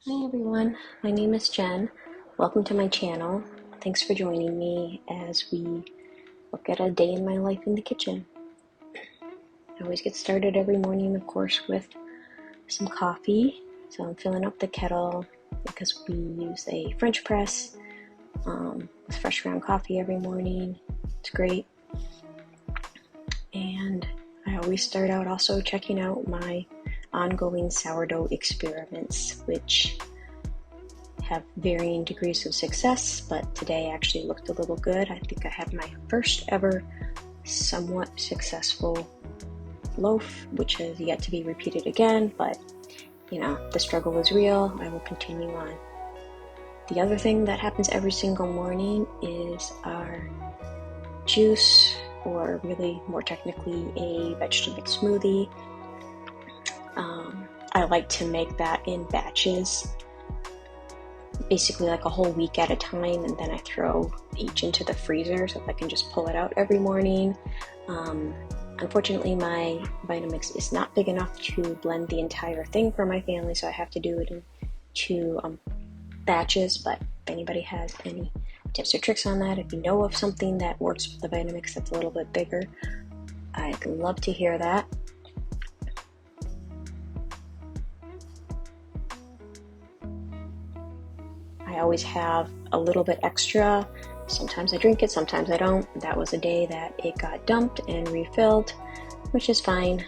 Hi everyone, my name is Jen. Welcome to my channel. Thanks for joining me as we look at a day in my life in the kitchen. I always get started every morning, of course, with some coffee. So I'm filling up the kettle because we use a French press with fresh ground coffee every morning. It's great. And I always start out also checking out my ongoing sourdough experiments, which have varying degrees of success, but today actually looked a little good. I think I have my first ever somewhat successful loaf, which has yet to be repeated again, but the struggle is real. I will continue on. The other thing that happens every single morning is our juice, or really more technically a vegetable smoothie. I like to make that in batches, basically like a whole week at a time, and then I throw each into the freezer so that I can just pull it out every morning. Unfortunately, my Vitamix is not big enough to blend the entire thing for my family, so I have to do it in two batches. But if anybody has any tips or tricks on that, if you know of something that works with the Vitamix that's a little bit bigger, I'd love to hear that. I always have a little bit extra. Sometimes I drink it, sometimes I don't. That was a day that it got dumped and refilled, which is fine.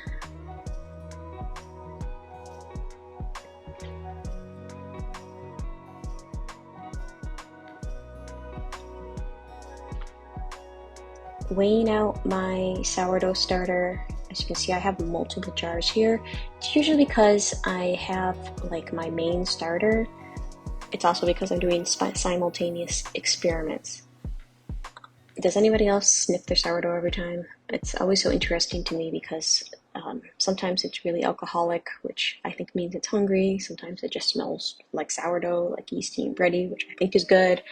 Weighing out my sourdough starter, as you can see, I have multiple jars here. It's usually because I have like my main starter. It's also because I'm doing simultaneous experiments. Does anybody else sniff their sourdough every time? It's always so interesting to me because sometimes it's really alcoholic, which I think means it's hungry. Sometimes it just smells like sourdough, like yeasty and bready, which I think is good.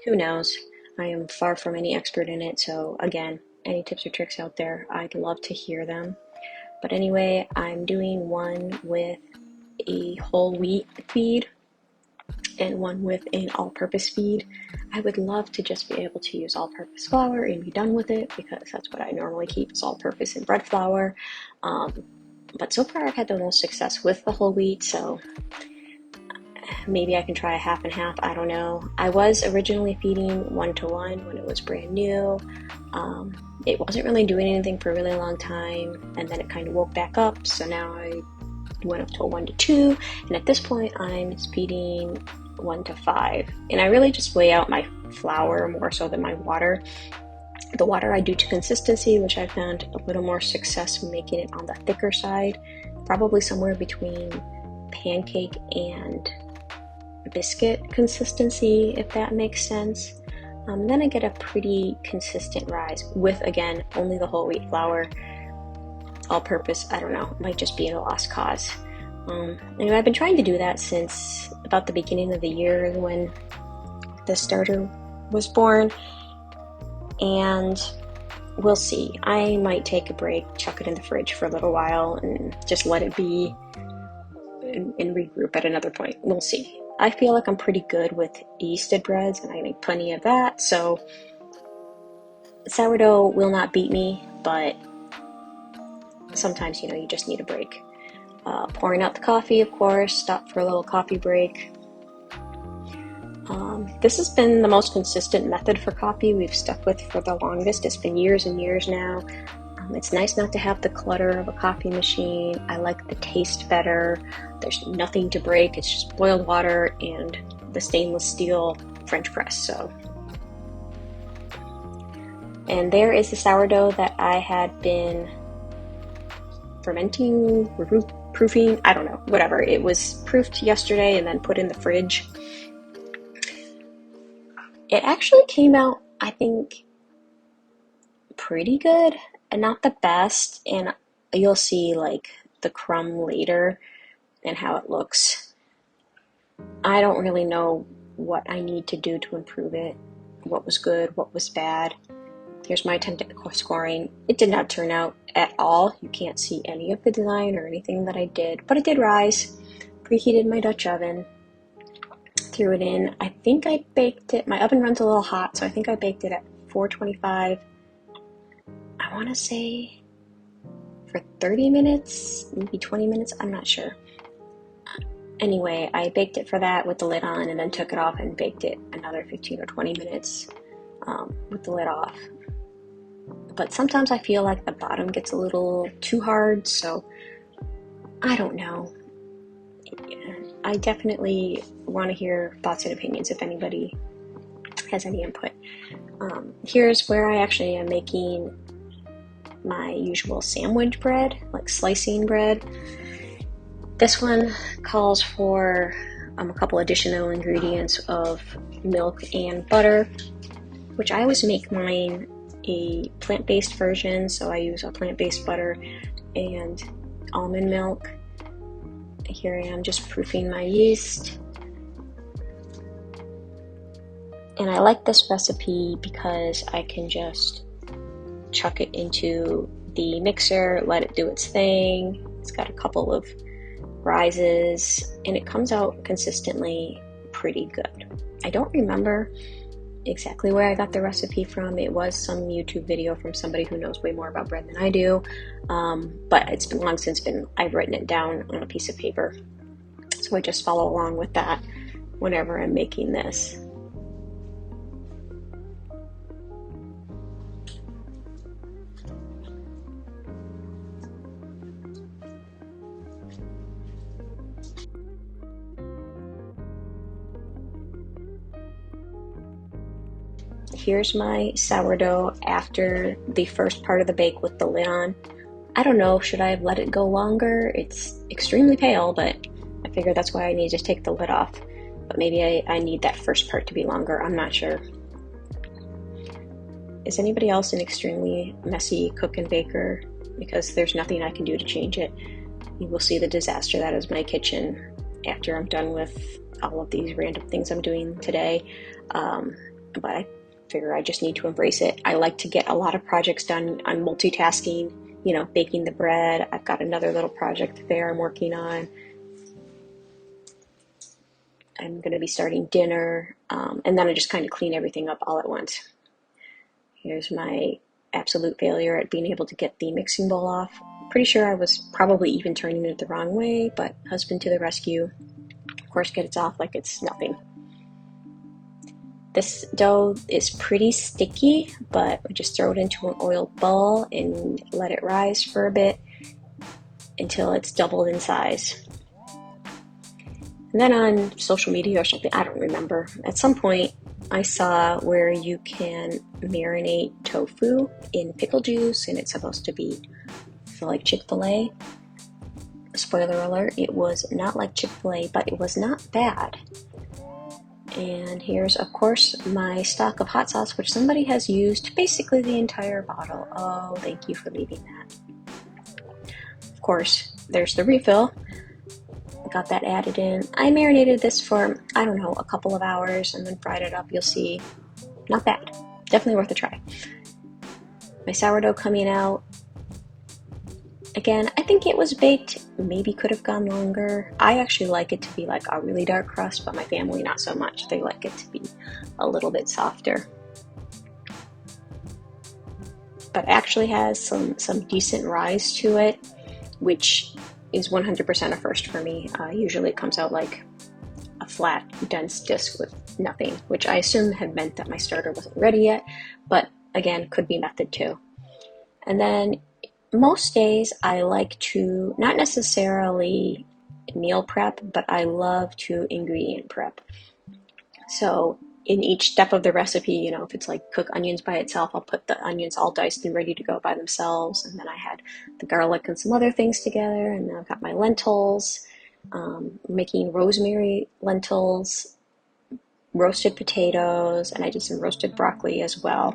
Who knows? I am far from any expert in it, so again, any tips or tricks out there, I'd love to hear them. But anyway, I'm doing one with a whole wheat feed and one with an all-purpose feed. I would love to just be able to use all-purpose flour and be done with it, because that's what I normally keep, is all-purpose and bread flour. But so far I've had the most success with the whole wheat, so maybe I can try a half and half, I don't know. I was originally feeding 1-to-1 when it was brand new. It wasn't really doing anything for a really long time, and then it kind of woke back up, so now I went up to a 1-to-2, and at this point I'm feeding 1-to-5, and I really just weigh out my flour more so than my water. The water I do to consistency, which I found a little more success making it on the thicker side, probably somewhere between pancake and biscuit consistency, if that makes sense. Then I get a pretty consistent rise with, again, only the whole wheat flour. All-purpose, I don't know, might just be a lost cause. Anyway, I've been trying to do that since about the beginning of the year when the starter was born, and we'll see. I might take a break, chuck it in the fridge for a little while, and just let it be and regroup at another point. We'll see. I feel like I'm pretty good with yeasted breads, and I make plenty of that, so sourdough will not beat me, but sometimes, you just need a break. Pouring out the coffee, of course, stop for a little coffee break. This has been the most consistent method for coffee we've stuck with for the longest. It's been years and years now. It's nice not to have the clutter of a coffee machine. I like the taste better. There's nothing to break. It's just boiled water and the stainless steel French press. And there is the sourdough that I had been fermenting, proofing, I don't know, whatever. It was proofed yesterday and then put in the fridge. It actually came out, I think, pretty good, and not the best, and you'll see like the crumb later and how it looks. I don't really know what I need to do to improve it, what was good, what was bad. Here's my attempt at scoring. It did not turn out at all. You can't see any of the design or anything that I did, but it did rise. Preheated my Dutch oven. threw it in. I think I baked it, my oven runs a little hot, so I think I baked it at 425. I want to say for 30 minutes, maybe 20 minutes, I'm not sure. Anyway, I baked it for that with the lid on and then took it off and baked it another 15 or 20 minutes with the lid off. But sometimes I feel like the bottom gets a little too hard, so I don't know. I definitely want to hear thoughts and opinions if anybody has any input. Here's where I actually am making my usual sandwich bread, like slicing bread. This one calls for a couple additional ingredients of milk and butter, which I always make mine a plant-based version, so I use a plant-based butter and almond milk. Here I am just proofing my yeast. And I like this recipe because I can just chuck it into the mixer, let it do its thing. It's got a couple of rises, and it comes out consistently pretty good. I don't remember exactly where I got the recipe from. It was some YouTube video from somebody who knows way more about bread than I do, but it's been long since I've written it down on a piece of paper, so I just follow along with that whenever I'm making this. Here's my sourdough after the first part of the bake with the lid on. I don't know, should I have let it go longer? It's extremely pale, but I figure that's why I need to take the lid off. But maybe I need that first part to be longer, I'm not sure. Is anybody else an extremely messy cook and baker? Because there's nothing I can do to change it. You will see the disaster that is my kitchen after I'm done with all of these random things I'm doing today. But I figure I just need to embrace it. I like to get a lot of projects done. I'm multitasking, baking the bread. I've got another little project there I'm working on. I'm going to be starting dinner, and then I just kind of clean everything up all at once. Here's my absolute failure at being able to get the mixing bowl off. Pretty sure I was probably even turning it the wrong way, but husband to the rescue. Of course, gets it off like it's nothing. This dough is pretty sticky, but we just throw it into an oiled bowl and let it rise for a bit until it's doubled in size. And then on social media or something, I don't remember, at some point I saw where you can marinate tofu in pickle juice, and it's supposed to be like Chick-fil-A. Spoiler alert, it was not like Chick-fil-A, but it was not bad. And here's, of course, my stock of hot sauce, which somebody has used basically the entire bottle. Oh, thank you for leaving that. Of course, there's the refill. Got that added in. I marinated this for, I don't know, a couple of hours and then fried it up. You'll see, not bad. Definitely worth a try. My sourdough coming out. Again, I think it was baked, maybe could have gone longer. I actually like it to be like a really dark crust, but my family not so much. They like it to be a little bit softer. But actually has some decent rise to it, which is 100% a first for me. Usually it comes out like a flat, dense disc with nothing, which I assume had meant that my starter wasn't ready yet, but again, could be method too. And then most days I like to not necessarily meal prep, but I love to ingredient prep. So in each step of the recipe, if it's like cook onions by itself, I'll put the onions all diced and ready to go by themselves. And then I had the garlic and some other things together. And then I've got my lentils, making rosemary lentils, roasted potatoes, and I did some roasted broccoli as well.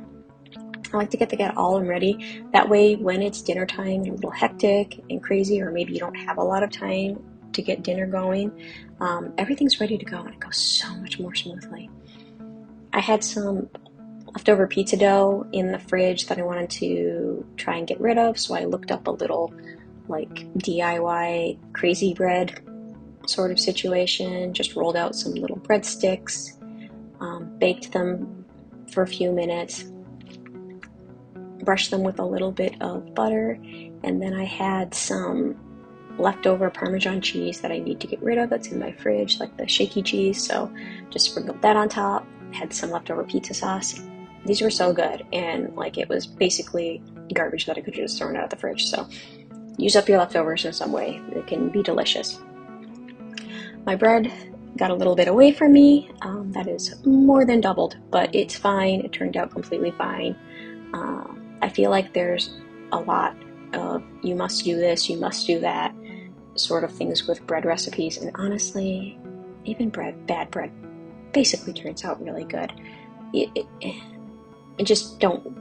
I like to get all in ready. That way, when it's dinner time and a little hectic and crazy, or maybe you don't have a lot of time to get dinner going, everything's ready to go and it goes so much more smoothly. I had some leftover pizza dough in the fridge that I wanted to try and get rid of, so I looked up a little like DIY crazy bread sort of situation. Just rolled out some little breadsticks, baked them for a few minutes, brushed them with a little bit of butter, and then I had some leftover Parmesan cheese that I need to get rid of. It's in my fridge, like the shaky cheese, so just sprinkled that on top. Had some leftover pizza sauce. These were so good, and like it was basically garbage that I could just throw out of the fridge. So use up your leftovers in some way. It can be delicious. My bread got a little bit away from me. That is more than doubled, but it's fine. It turned out completely fine. I feel like there's a lot of you must do this, you must do that sort of things with bread recipes, and honestly, even bad bread basically turns out really good. It just don't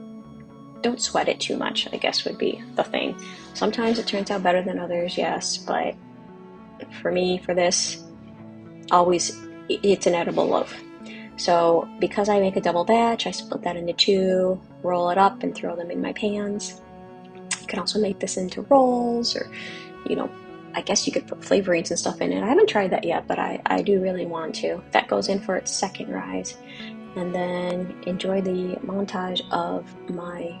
sweat it too much, I guess would be the thing. Sometimes it turns out better than others, yes, but for me, for this, always it's an edible loaf. So because I make a double batch, I split that into two, roll it up, and throw them in my pans. You can also make this into rolls, or, you know, I guess you could put flavorings and stuff in it. I haven't tried that yet, but I do really want to. That goes in for its second rise. And then enjoy the montage of my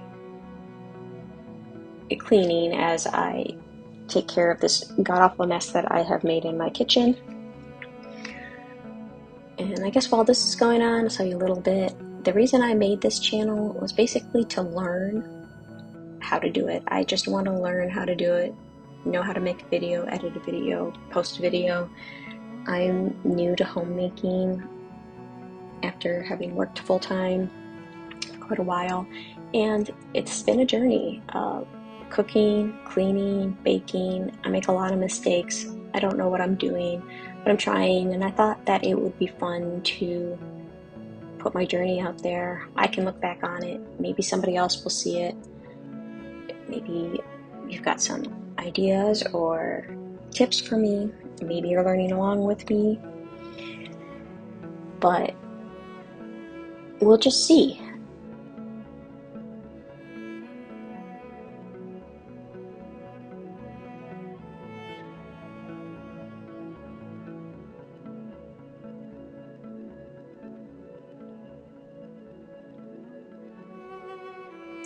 cleaning as I take care of this god-awful mess that I have made in my kitchen. And I guess while this is going on, I'll tell you a little bit. The reason I made this channel was basically to learn how to do it. I just want to learn how to do it, know how to make a video, edit a video, post a video. I'm new to homemaking after having worked full-time for quite a while, and it's been a journey. Cooking, cleaning, baking. I make a lot of mistakes. I don't know what I'm doing, but I'm trying, and I thought that it would be fun to put my journey out there. I can look back on it. Maybe somebody else will see it. Maybe you've got some ideas or tips for me. Maybe you're learning along with me. But we'll just see.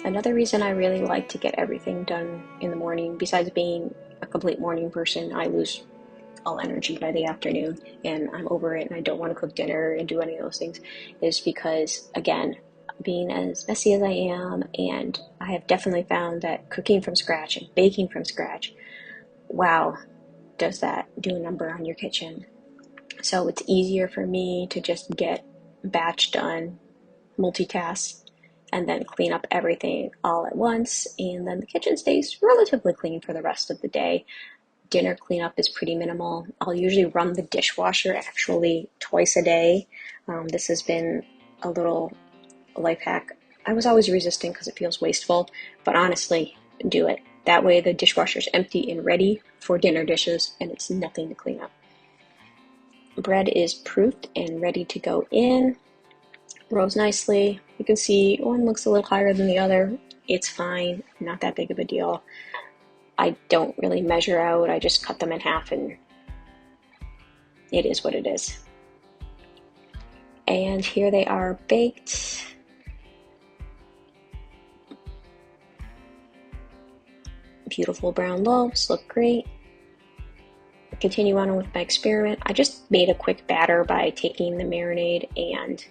Another reason I really like to get everything done in the morning, besides being a complete morning person, I lose all energy by the afternoon and I'm over it and I don't want to cook dinner and do any of those things, is because, again, being as messy as I am, and I have definitely found that cooking from scratch and baking from scratch, wow, does that do a number on your kitchen. So it's easier for me to just get batch done, multitask, and then clean up everything all at once, and then the kitchen stays relatively clean for the rest of the day. Dinner cleanup is pretty minimal. I'll usually run the dishwasher actually twice a day. This has been a little life hack. I was always resistant because it feels wasteful, but honestly, do it. That way the dishwasher's empty and ready for dinner dishes, and it's nothing to clean up. Bread is proofed and ready to go in. Rose nicely. You can see one looks a little higher than the other. It's fine, not that big of a deal. I don't really measure out, I just cut them in half and it is what it is. And here they are baked. Beautiful brown loaves, look great. Continue on with my experiment. I just made a quick batter by taking the marinade and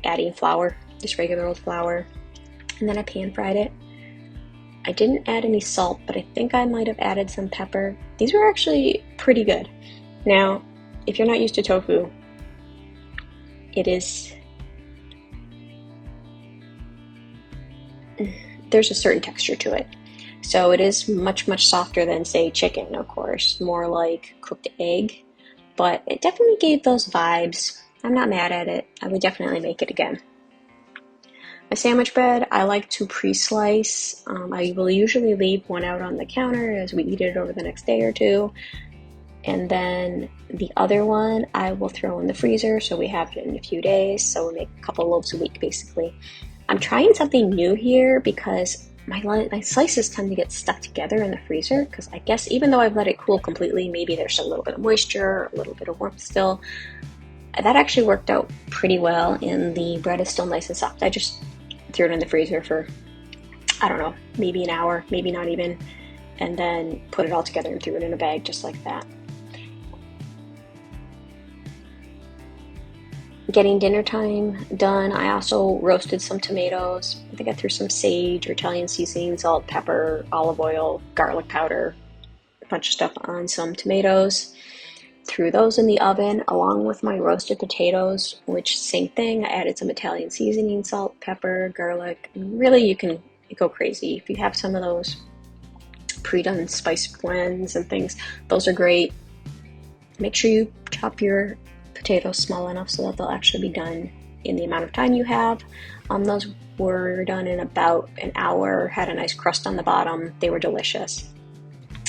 adding flour, just regular old flour, and then I pan fried it. I didn't add any salt, but I think I might have added some pepper. These were actually pretty good. Now, if you're not used to tofu, there's a certain texture to it. So it is much, much softer than, say, chicken, of course, more like cooked egg, but it definitely gave those vibes. I'm not mad at it. I would definitely make it again. My sandwich bread, I like to pre-slice. I will usually leave one out on the counter as we eat it over the next day or two. And then the other one I will throw in the freezer so we have it in a few days. So we make a couple loaves a week basically. I'm trying something new here because my slices tend to get stuck together in the freezer because I guess even though I've let it cool completely, maybe there's a little bit of moisture, a little bit of warmth still. That actually worked out pretty well, and the bread is still nice and soft. I just threw it in the freezer for, I don't know, maybe an hour, maybe not even, and then put it all together and threw it in a bag just like that. Getting dinner time done, I also roasted some tomatoes. I think I threw some sage or Italian seasoning, salt, pepper, olive oil, garlic powder, a bunch of stuff on some tomatoes. Threw those in the oven along with my roasted potatoes, which same thing. I added some Italian seasoning, salt, pepper, garlic. And really, you can go crazy if you have some of those pre-done spice blends and things. Those are great. Make sure you chop your potatoes small enough so that they'll actually be done in the amount of time you have. Those were done in about an hour, had a nice crust on the bottom. They were delicious.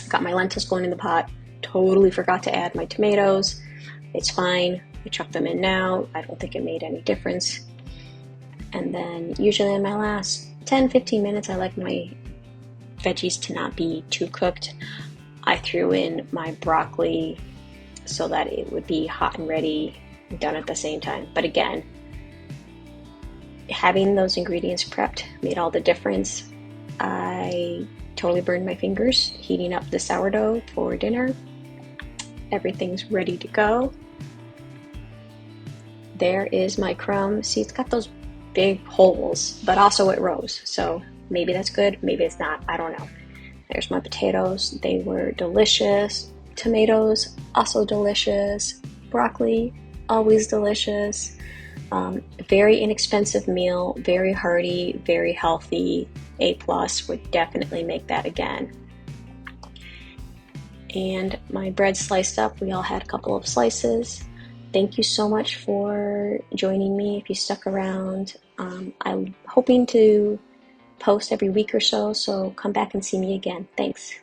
Got my lentils going in the pot. Totally forgot to add my tomatoes. It's fine. I chuck them in now. I don't think it made any difference. And then usually in my last 10-15 minutes, I like my veggies to not be too cooked. I threw in my broccoli so that it would be hot and ready, done at the same time. But again, having those ingredients prepped made all the difference. I totally burned my fingers heating up the sourdough for dinner. Everything's ready to go. There is my crumb. See, it's got those big holes, but also it rose. So maybe that's good, maybe it's not, I don't know. There's my potatoes. They were delicious. Tomatoes, also delicious. Broccoli, always delicious. Very inexpensive meal, very hearty, very healthy. A+, would definitely make that again. And my bread sliced up. We all had a couple of slices. Thank you so much for joining me if you stuck around. I'm hoping to post every week or so, so come back and see me again. Thanks.